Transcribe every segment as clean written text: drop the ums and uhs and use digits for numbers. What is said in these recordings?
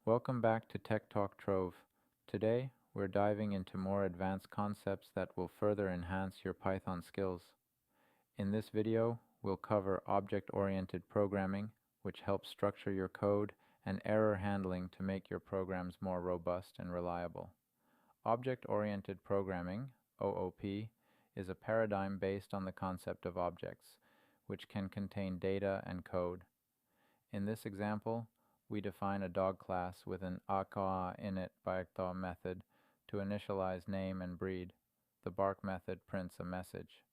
Welcome back to Tech Talk Trove. Today, we're diving into more advanced concepts that will further enhance your Python skills. In this video, we'll cover object-oriented programming, which helps structure your code, and error handling to make your programs more robust and reliable. Object-oriented programming, OOP, is a paradigm based on the concept of objects, which can contain data and code. In this example, we define a dog class with an aka init method to initialize name and breed. The bark method prints a message.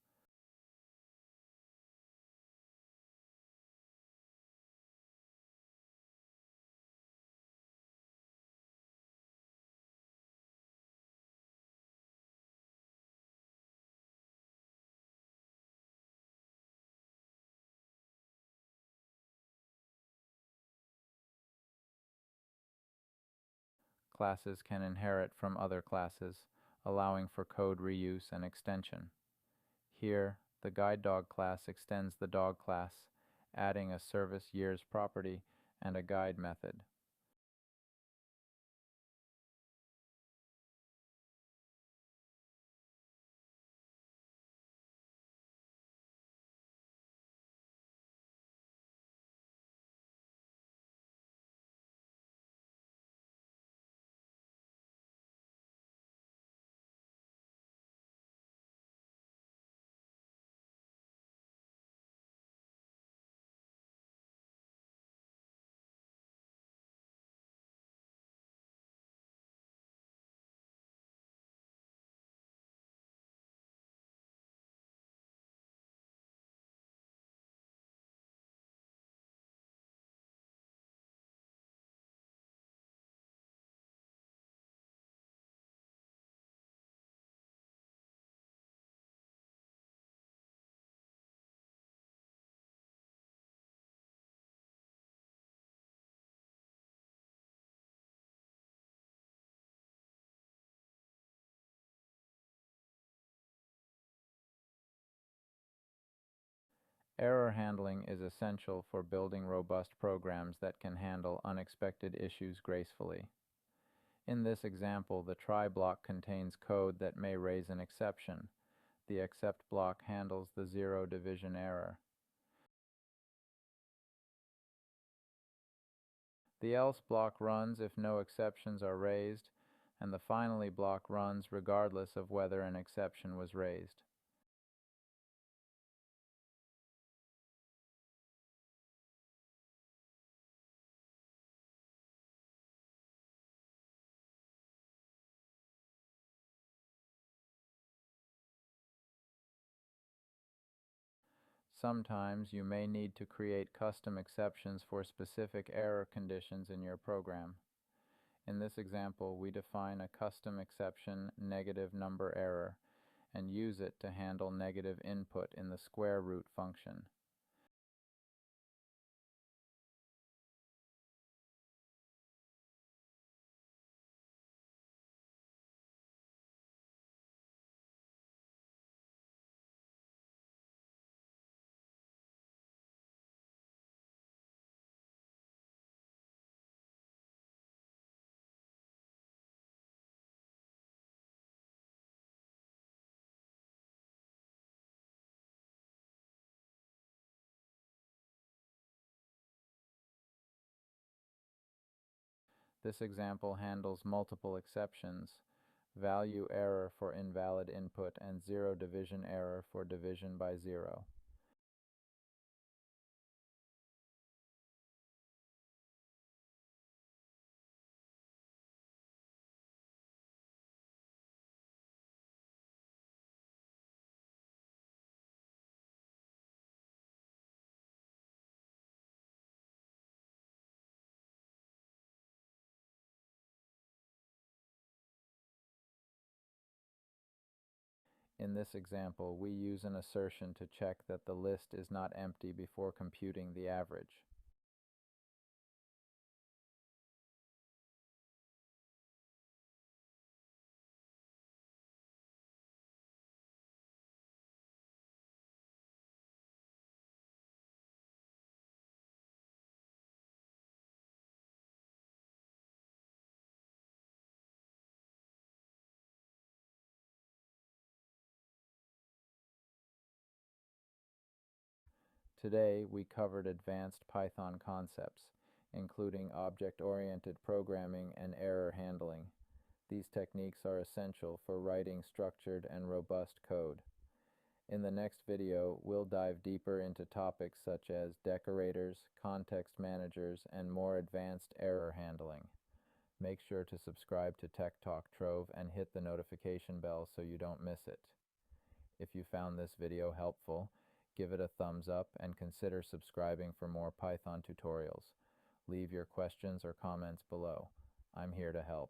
Classes can inherit from other classes, allowing for code reuse and extension. Here, the guide dog class extends the dog class, adding a service years property and a guide method. Error handling is essential for building robust programs that can handle unexpected issues gracefully. In this example, the try block contains code that may raise an exception. The except block handles the zero division error. The else block runs if no exceptions are raised, and the finally block runs regardless of whether an exception was raised. Sometimes you may need to create custom exceptions for specific error conditions in your program. In this example, we define a custom exception negative number error and use it to handle negative input in the square root function. This example handles multiple exceptions, value error for invalid input and zero division error for division by zero. In this example, we use an assertion to check that the list is not empty before computing the average. Today, we covered advanced Python concepts, including object-oriented programming and error handling. These techniques are essential for writing structured and robust code. In the next video, we'll dive deeper into topics such as decorators, context managers, and more advanced error handling. Make sure to subscribe to Tech Talk Trove and hit the notification bell so you don't miss it. If you found this video helpful, give it a thumbs up and consider subscribing for more Python tutorials. Leave your questions or comments below. I'm here to help.